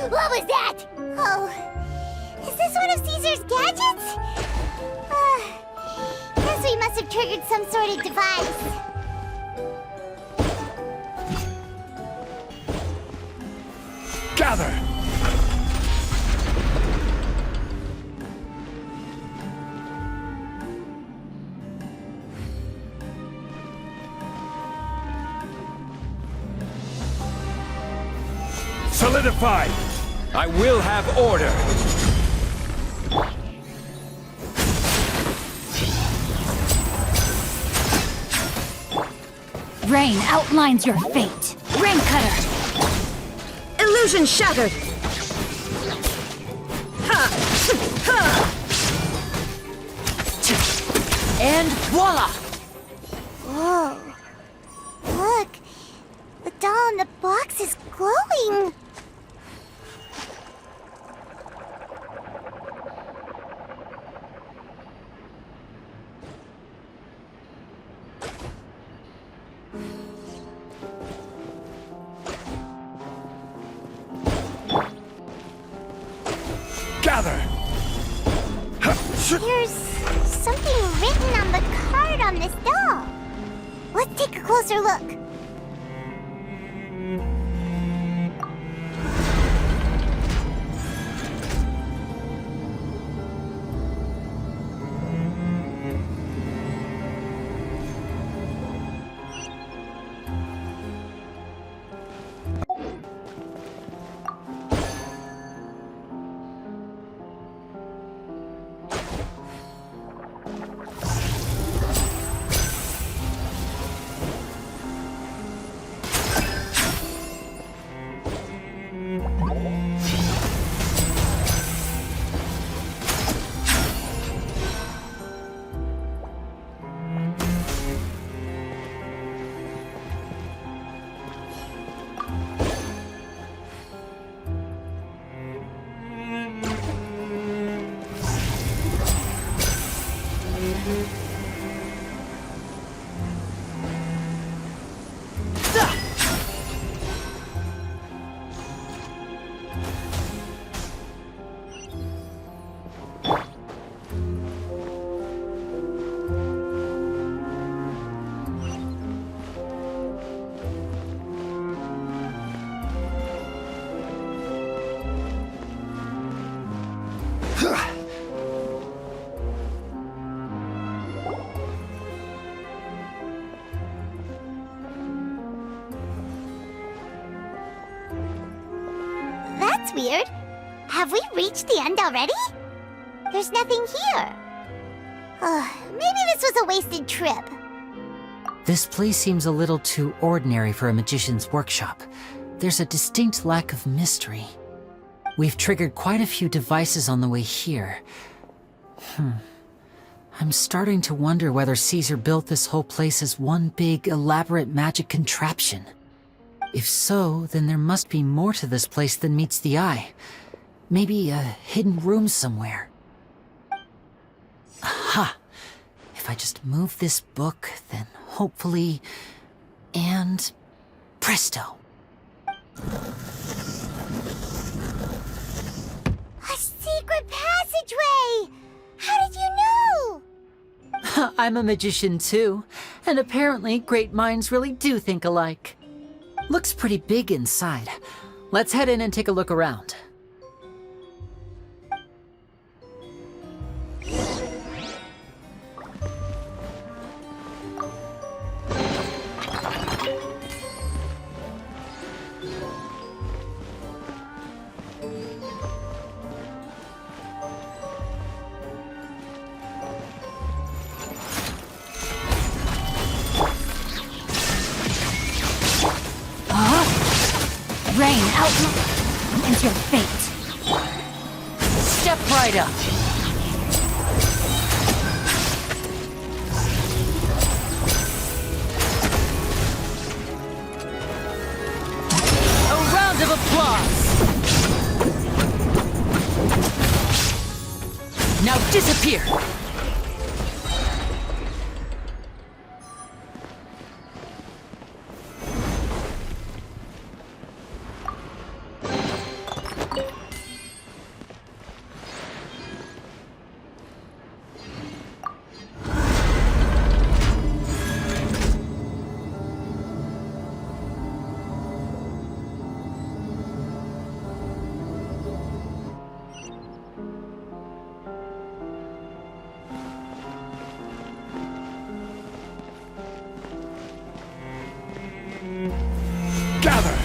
What was that? Oh, is this one of Cesar's gadgets? Guess we must have triggered some sort of device. Gather! Solidify! I will have order! Rain outlines your fate. Rain Cutter! Illusion shattered! Ha! Ha! And voila! Whoa. Look, the doll in the box is glowing. Gather! There's something written on the card on this doll. Let's take a closer look. That's weird. Have we reached the end already? There's nothing here. Maybe this was a wasted trip. This place seems a little too ordinary for a magician's workshop. There's a distinct lack of mystery. We've triggered quite a few devices on the way here. I'm starting to wonder whether Cesar built this whole place as one big, elaborate magic contraption. If so, then there must be more to this place than meets the eye. Maybe a hidden room somewhere. Aha! If I just move this book, then hopefully... and... presto! A secret passageway! How did you know? I'm a magician too, and apparently great minds really do think alike. Looks pretty big inside. Let's head in and take a look around. Rain outlines your fate. Step right up. A round of applause. Now disappear. Gather!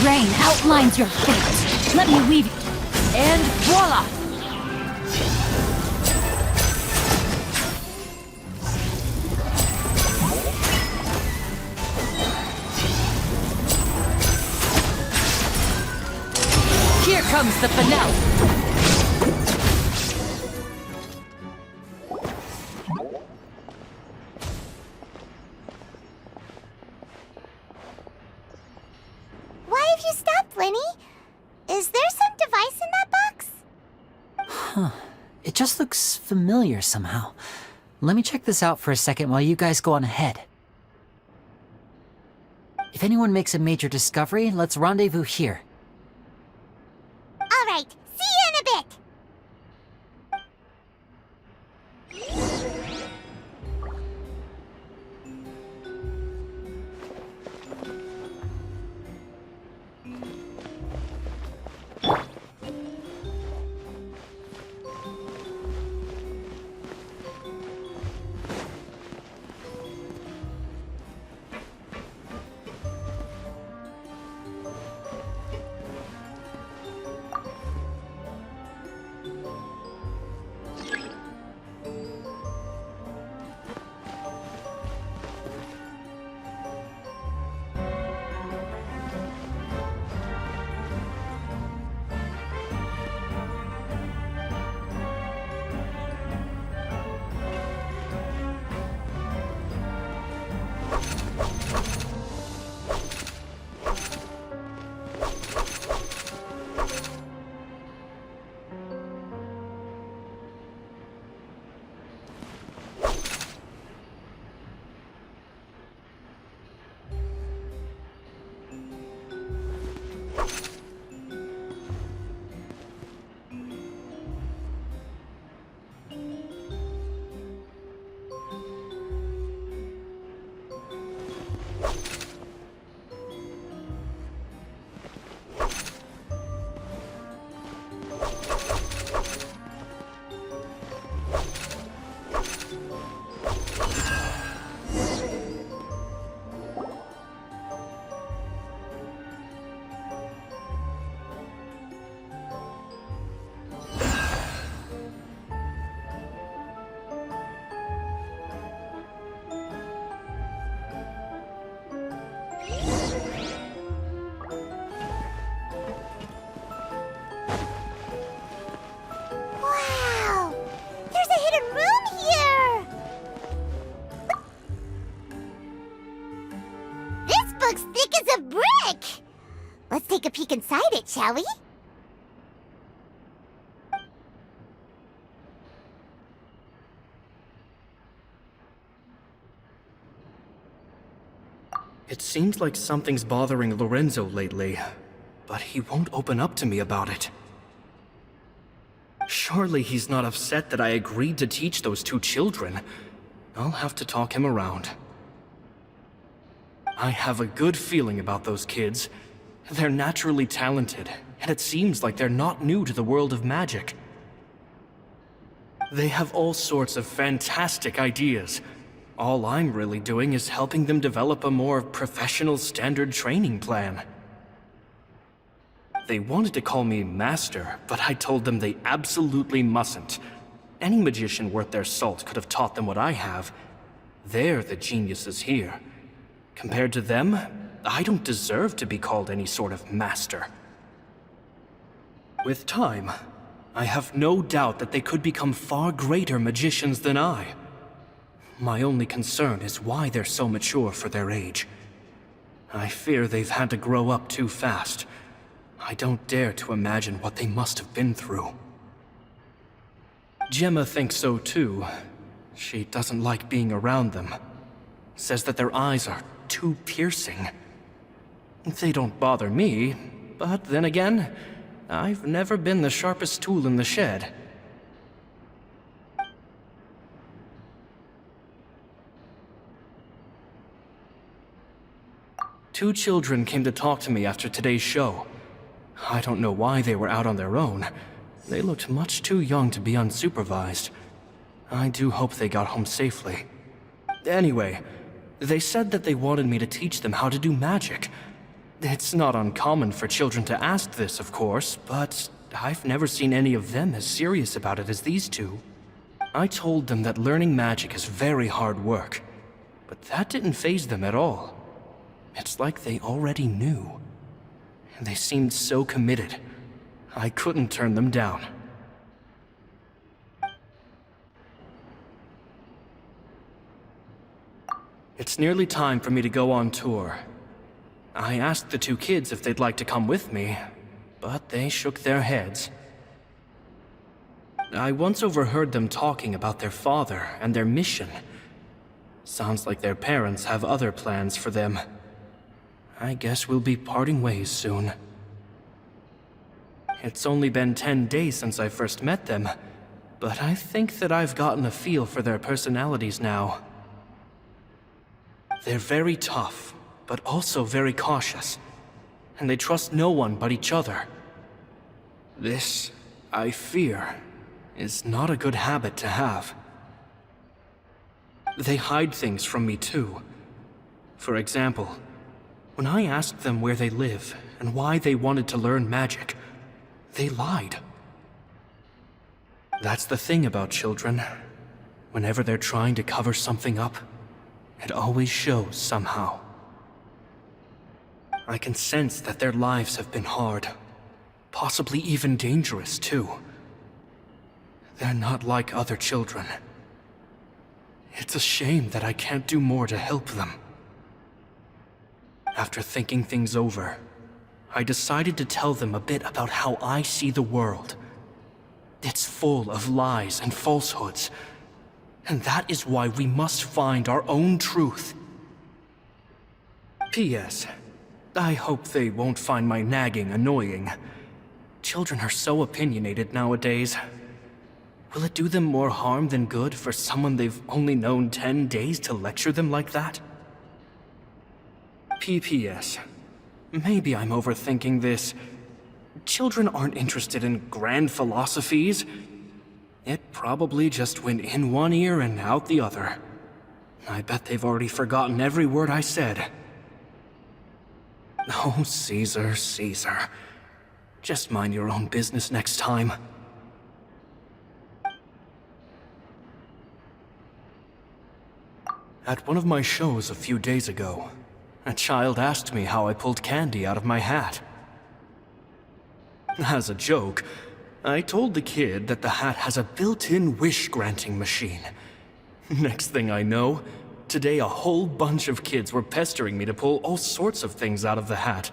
Rain outlines your fate. Let me weave it. And voila! Here comes the finale. Why have you stopped, Lyney? Is there some device in that box? It just looks familiar somehow. Let me check this out for a second while you guys go on ahead. If anyone makes a major discovery, let's rendezvous here. All right, see you in a bit. Wow! There's a hidden room here! This book's thick as a brick! Let's take a peek inside it, shall we? It seems like something's bothering Lorenzo lately, but he won't open up to me about it. Surely he's not upset that I agreed to teach those two children. I'll have to talk him around. I have a good feeling about those kids. They're naturally talented, and it seems like they're not new to the world of magic. They have all sorts of fantastic ideas. All I'm really doing is helping them develop a more professional standard training plan. They wanted to call me Master, but I told them they absolutely mustn't. Any magician worth their salt could have taught them what I have. They're the geniuses here. Compared to them, I don't deserve to be called any sort of Master. With time, I have no doubt that they could become far greater magicians than I. My only concern is why they're so mature for their age. I fear they've had to grow up too fast. I don't dare to imagine what they must have been through. Gemma thinks so too. She doesn't like being around them. Says that their eyes are too piercing. They don't bother me, but then again, I've never been the sharpest tool in the shed. Two children came to talk to me after today's show. I don't know why they were out on their own. They looked much too young to be unsupervised. I do hope they got home safely. Anyway, they said that they wanted me to teach them how to do magic. It's not uncommon for children to ask this, of course, but I've never seen any of them as serious about it as these two. I told them that learning magic is very hard work, but that didn't faze them at all. It's like they already knew. They seemed so committed. I couldn't turn them down. It's nearly time for me to go on tour. I asked the two kids if they'd like to come with me, but they shook their heads. I once overheard them talking about their father and their mission. Sounds like their parents have other plans for them. I guess we'll be parting ways soon. It's only been 10 days since I first met them, but I think that I've gotten a feel for their personalities now. They're very tough, but also very cautious, and they trust no one but each other. This, I fear, is not a good habit to have. They hide things from me too. For example, when I asked them where they live and why they wanted to learn magic, they lied. That's the thing about children. Whenever they're trying to cover something up, it always shows somehow. I can sense that their lives have been hard, possibly even dangerous too. They're not like other children. It's a shame that I can't do more to help them. After thinking things over, I decided to tell them a bit about how I see the world. It's full of lies and falsehoods, and that is why we must find our own truth. P.S. I hope they won't find my nagging annoying. Children are so opinionated nowadays. Will it do them more harm than good for someone they've only known 10 days to lecture them like that? P.P.S. Maybe I'm overthinking this. Children aren't interested in grand philosophies. It probably just went in one ear and out the other. I bet they've already forgotten every word I said. Oh, Cesar, Cesar. Just mind your own business next time. At one of my shows a few days ago, a child asked me how I pulled candy out of my hat. As a joke, I told the kid that the hat has a built-in wish-granting machine. Next thing I know, today a whole bunch of kids were pestering me to pull all sorts of things out of the hat.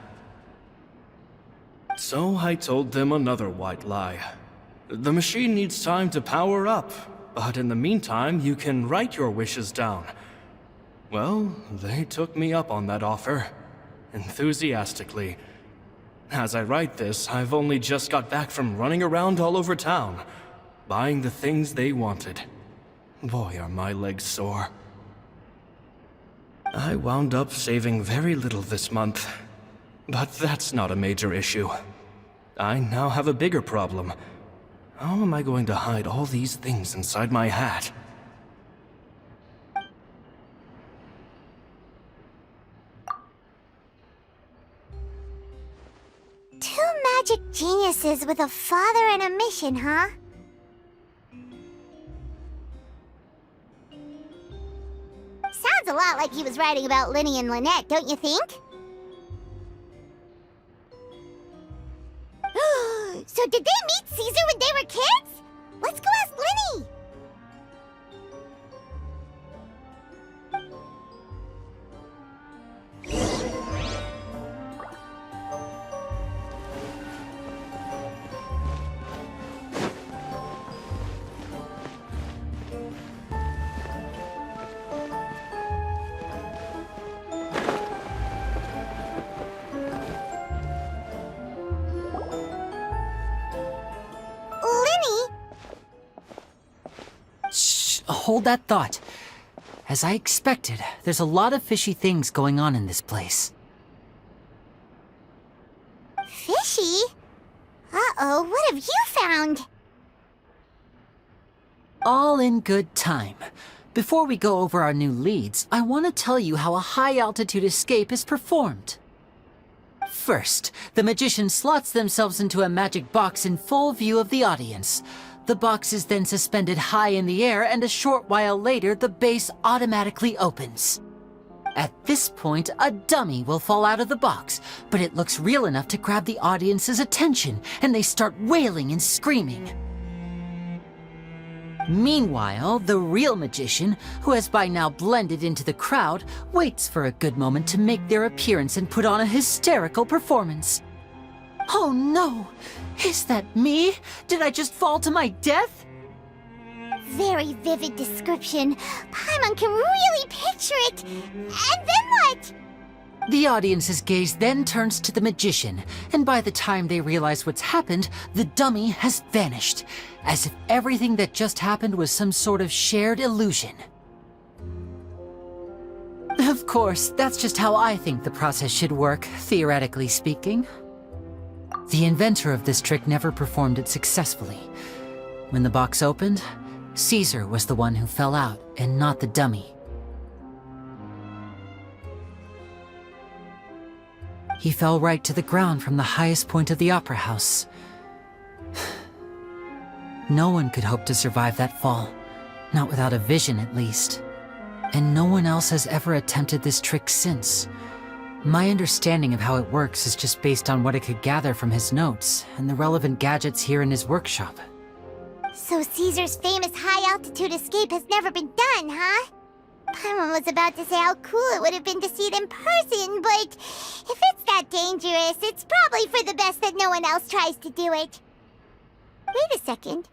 So I told them another white lie. The machine needs time to power up, but in the meantime, you can write your wishes down. Well, they took me up on that offer, enthusiastically. As I write this, I've only just got back from running around all over town, buying the things they wanted. Boy, are my legs sore. I wound up saving very little this month, but that's not a major issue. I now have a bigger problem. How am I going to hide all these things inside my hat? Two magic geniuses with a father and a mission, huh? Sounds a lot like he was writing about Lyney and Lynette, don't you think? So did they meet Cesar when they were kids? Let's go ask Lyney! Hold that thought. As I expected, there's a lot of fishy things going on in this place. Fishy? Uh-oh, what have you found? All in good time. Before we go over our new leads, I want to tell you how a high-altitude escape is performed. First, the magician slots themselves into a magic box in full view of the audience. The box is then suspended high in the air, and a short while later, the base automatically opens. At this point, a dummy will fall out of the box, but it looks real enough to grab the audience's attention, and they start wailing and screaming. Meanwhile, the real magician, who has by now blended into the crowd, waits for a good moment to make their appearance and put on a hysterical performance. Oh no! Is that me? Did I just fall to my death? Very vivid description. Paimon can really picture it. And then what? The audience's gaze then turns to the magician, and by the time they realize what's happened, the dummy has vanished, as if everything that just happened was some sort of shared illusion. Of course, that's just how I think the process should work, theoretically speaking. The inventor of this trick never performed it successfully. When the box opened, Cesar was the one who fell out, and not the dummy. He fell right to the ground from the highest point of the opera house. No one could hope to survive that fall, not without a vision at least. And no one else has ever attempted this trick since. My understanding of how it works is just based on what I could gather from his notes and the relevant gadgets here in his workshop. So Caesar's famous high-altitude escape has never been done, huh? Paimon was about to say how cool it would have been to see it in person, but if it's that dangerous, it's probably for the best that no one else tries to do it. Wait a second.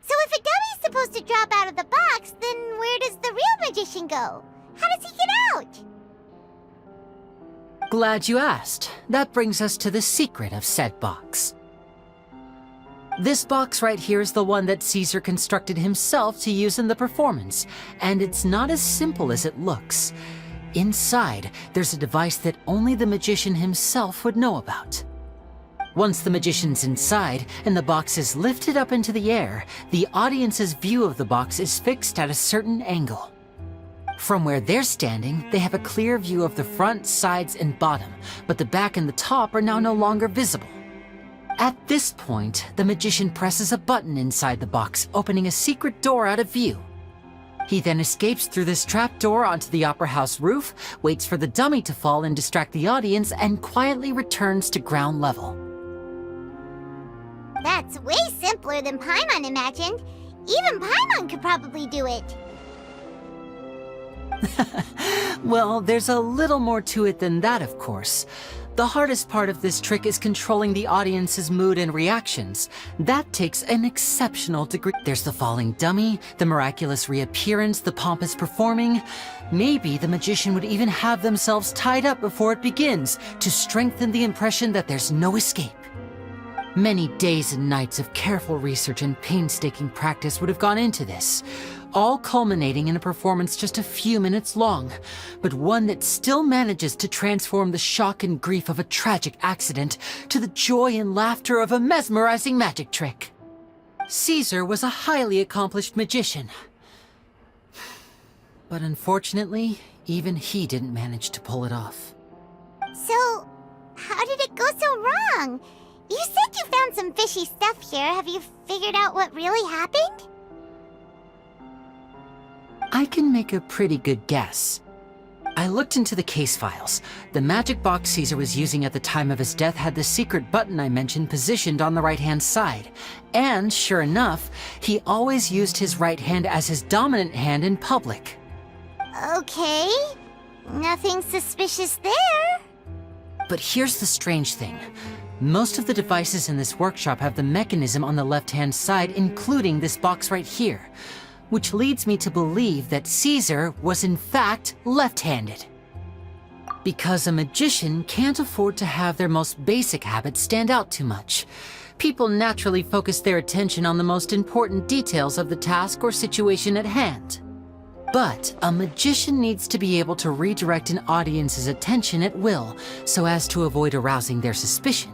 So if a dummy's supposed to drop out of the box, then where does the real magician go? How does he get out? Glad you asked. That brings us to the secret of said box. This box right here is the one that Cesar constructed himself to use in the performance, and it's not as simple as it looks. Inside, there's a device that only the magician himself would know about. Once the magician's inside and the box is lifted up into the air, the audience's view of the box is fixed at a certain angle. From where they're standing, they have a clear view of the front, sides, and bottom, but the back and the top are now no longer visible. At this point, the magician presses a button inside the box, opening a secret door out of view. He then escapes through this trapdoor onto the opera house roof, waits for the dummy to fall and distract the audience, and quietly returns to ground level. That's way simpler than Paimon imagined. Even Paimon could probably do it. Well, there's a little more to it than that, of course. The hardest part of this trick is controlling the audience's mood and reactions. That takes an exceptional degree. There's the falling dummy, the miraculous reappearance, the pompous performing. Maybe the magician would even have themselves tied up before it begins to strengthen the impression that there's no escape. Many days and nights of careful research and painstaking practice would have gone into this, all culminating in a performance just a few minutes long, but one that still manages to transform the shock and grief of a tragic accident to the joy and laughter of a mesmerizing magic trick. Cesar was a highly accomplished magician, but unfortunately, even he didn't manage to pull it off. So, how did it go so wrong? You said you found some fishy stuff here. Have you figured out what really happened? I can make a pretty good guess. I looked into the case files. The magic box Cesar was using at the time of his death had the secret button I mentioned positioned on the right-hand side. And, sure enough, he always used his right hand as his dominant hand in public. Okay. Nothing suspicious there. But here's the strange thing. Most of the devices in this workshop have the mechanism on the left-hand side, including this box right here, which leads me to believe that Cesar was in fact left-handed. Because a magician can't afford to have their most basic habits stand out too much. People naturally focus their attention on the most important details of the task or situation at hand. But a magician needs to be able to redirect an audience's attention at will, so as to avoid arousing their suspicion.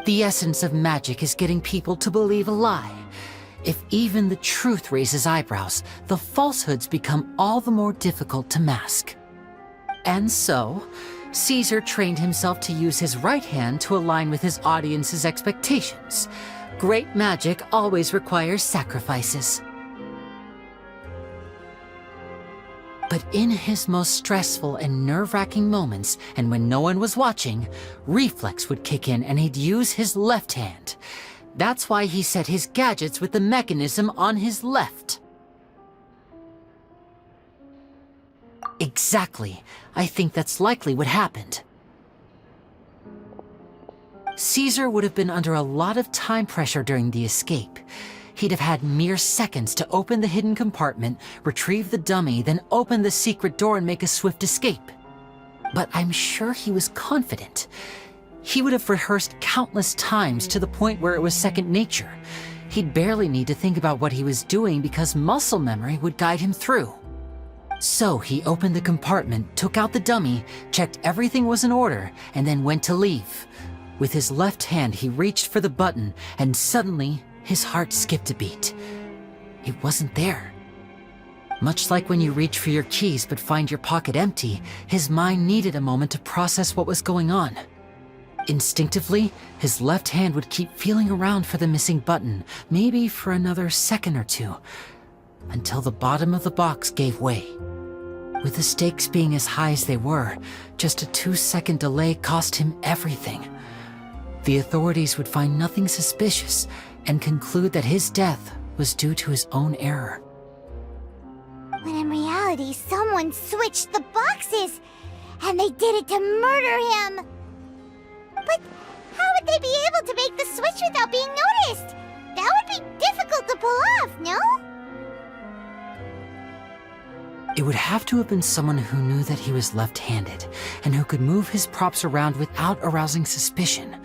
The essence of magic is getting people to believe a lie. If even the truth raises eyebrows, the falsehoods become all the more difficult to mask. And so, Cesar trained himself to use his right hand to align with his audience's expectations. Great magic always requires sacrifices. But in his most stressful and nerve-wracking moments, and when no one was watching, reflex would kick in and he'd use his left hand. That's why he set his gadgets with the mechanism on his left. Exactly. I think that's likely what happened. Cesar would have been under a lot of time pressure during the escape. He'd have had mere seconds to open the hidden compartment, retrieve the dummy, then open the secret door and make a swift escape. But I'm sure he was confident. He would have rehearsed countless times to the point where it was second nature. He'd barely need to think about what he was doing because muscle memory would guide him through. So he opened the compartment, took out the dummy, checked everything was in order, and then went to leave. With his left hand, he reached for the button, and suddenly, his heart skipped a beat. It wasn't there. Much like when you reach for your keys but find your pocket empty, his mind needed a moment to process what was going on. Instinctively, his left hand would keep feeling around for the missing button, maybe for another second or two, until the bottom of the box gave way. With the stakes being as high as they were, just a 2-second delay cost him everything. The authorities would find nothing suspicious and conclude that his death was due to his own error. When in reality, someone switched the boxes, and they did it to murder him. But how would they be able to make the switch without being noticed? That would be difficult to pull off, no? It would have to have been someone who knew that he was left-handed, and who could move his props around without arousing suspicion.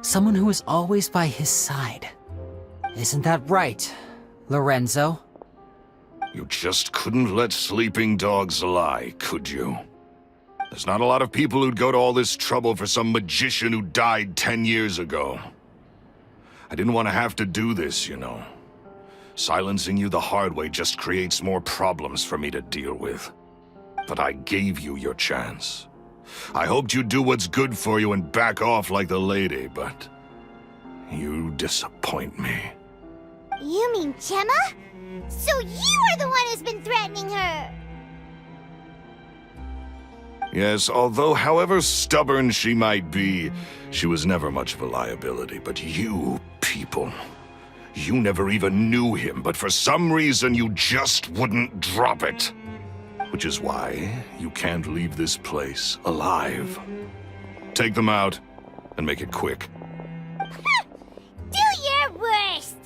Someone who was always by his side. Isn't that right, Lorenzo? You just couldn't let sleeping dogs lie, could you? There's not a lot of people who'd go to all this trouble for some magician who died 10 years ago. I didn't want to have to do this, you know. Silencing you the hard way just creates more problems for me to deal with. But I gave you your chance. I hoped you'd do what's good for you and back off like the lady, but you disappoint me. You mean Gemma? So you are the one who's been threatening her! Yes, although however stubborn she might be, she was never much of a liability. But you people, you never even knew him, but for some reason you just wouldn't drop it. Which is why you can't leave this place alive. Take them out, and make it quick. Do your worst!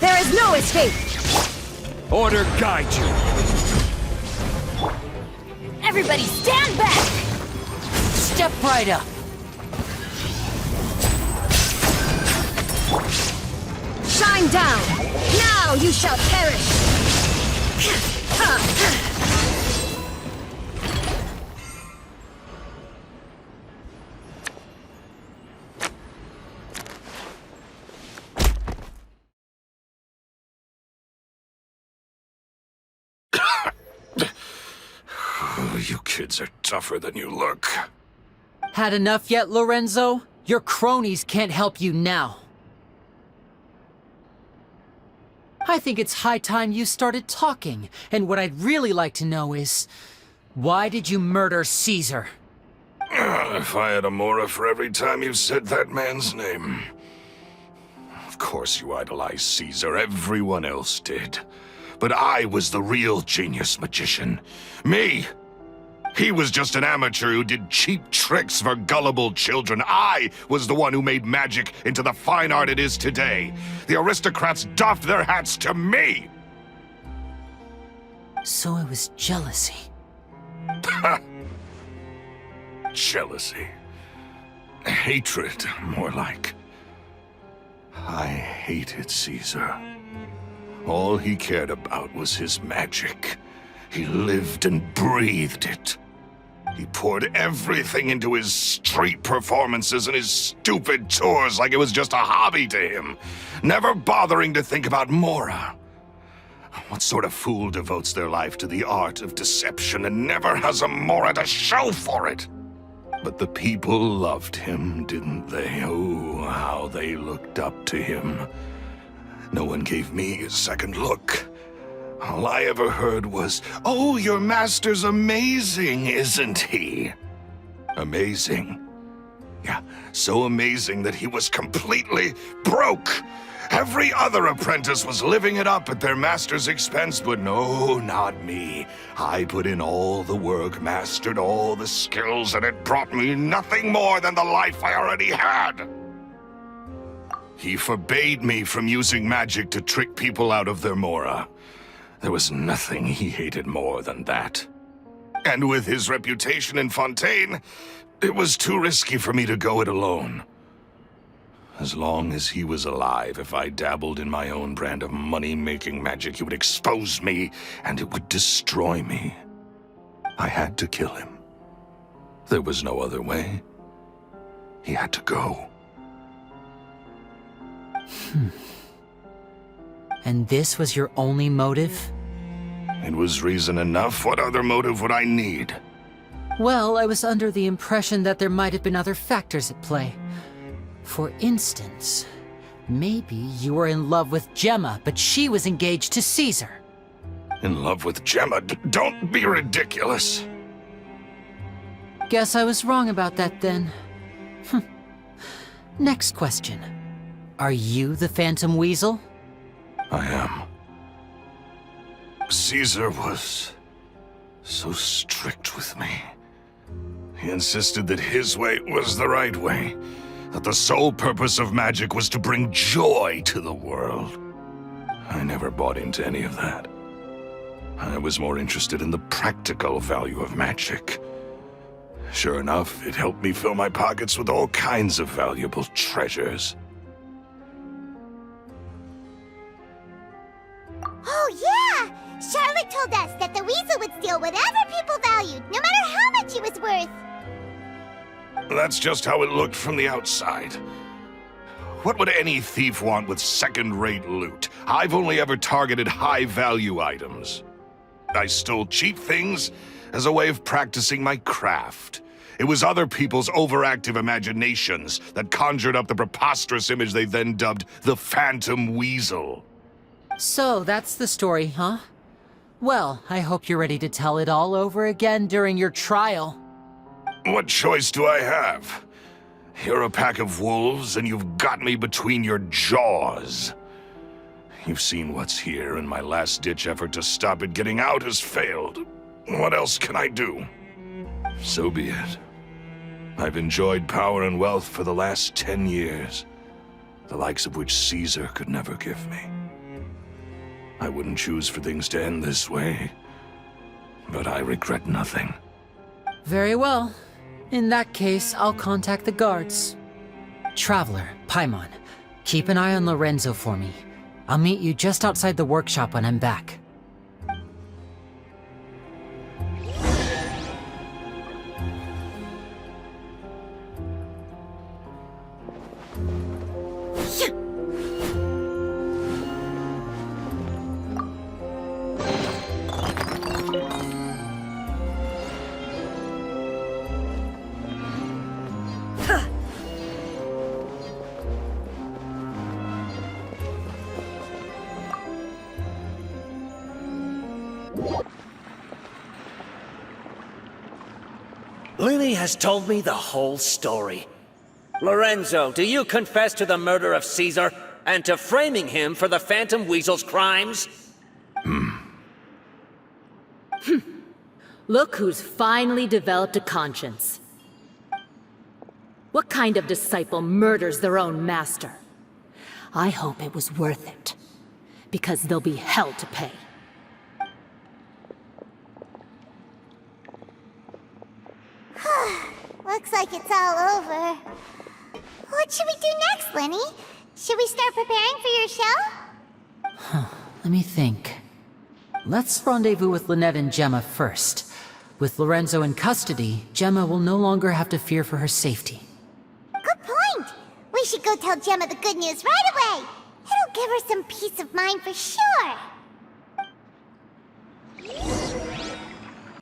There is no escape! Order guide you! Everybody stand back! Step right up! Shine down! Now you shall perish! You kids are tougher than you look. Had enough yet, Lorenzo? Your cronies can't help you now. I think it's high time you started talking, and what I'd really like to know is, why did you murder Cesar? If I had a mora for every time you said that man's name. Of course you idolized Cesar, everyone else did. But I was the real genius magician. Me! He was just an amateur who did cheap tricks for gullible children. I was the one who made magic into the fine art it is today. The aristocrats doffed their hats to me! So it was jealousy. Jealousy. Hatred, more like. I hated Cesar. All he cared about was his magic. He lived and breathed it. He poured everything into his street performances and his stupid tours like it was just a hobby to him, never bothering to think about Mora. What sort of fool devotes their life to the art of deception and never has a Mora to show for it? But the people loved him, didn't they? Oh, how they looked up to him. No one gave me a second look. All I ever heard was, "Oh, your master's amazing, isn't he?" Amazing. Yeah, so amazing that he was completely broke. Every other apprentice was living it up at their master's expense, but no, not me. I put in all the work, mastered all the skills, and it brought me nothing more than the life I already had. He forbade me from using magic to trick people out of their Mora. There was nothing he hated more than that. And with his reputation in Fontaine, it was too risky for me to go it alone. As long as he was alive, if I dabbled in my own brand of money-making magic, he would expose me, and it would destroy me. I had to kill him. There was no other way. He had to go. And this was your only motive? It was reason enough. What other motive would I need? Well, I was under the impression that there might have been other factors at play. For instance, maybe you were in love with Gemma, but she was engaged to Cesar. In love with Gemma? Don't be ridiculous. Guess I was wrong about that then. Next question. Are you the Phantom Weasel? I am. Cesar was so strict with me. He insisted that his way was the right way, that the sole purpose of magic was to bring joy to the world. I never bought into any of that. I was more interested in the practical value of magic. Sure enough, it helped me fill my pockets with all kinds of valuable treasures. Oh, yeah! Charlotte told us that the weasel would steal whatever people valued, no matter how much it was worth. That's just how it looked from the outside. What would any thief want with second-rate loot? I've only ever targeted high-value items. I stole cheap things as a way of practicing my craft. It was other people's overactive imaginations that conjured up the preposterous image they then dubbed the Phantom Weasel. So, that's the story, huh? Well, I hope you're ready to tell it all over again during your trial. What choice do I have? You're a pack of wolves, and you've got me between your jaws. You've seen what's here, and my last-ditch effort to stop it getting out has failed. What else can I do? So be it. I've enjoyed power and wealth for the last 10 years, the likes of which Cesar could never give me. I wouldn't choose for things to end this way, but I regret nothing. Very well. In that case, I'll contact the guards. Traveler, Paimon, keep an eye on Lorenzo for me. I'll meet you just outside the workshop when I'm back. Lyney has told me the whole story. Lorenzo, do you confess to the murder of Cesar and to framing him for the Phantom Weasel's crimes? Look who's finally developed a conscience. What kind of disciple murders their own master? I hope it was worth it, because there'll be hell to pay. Looks like it's all over. What should we do next, Lyney? Should we start preparing for your show? Let me think. Let's rendezvous with Lynette and Gemma first. With Lorenzo in custody, Gemma will no longer have to fear for her safety. Good point! We should go tell Gemma the good news right away! It'll give her some peace of mind for sure!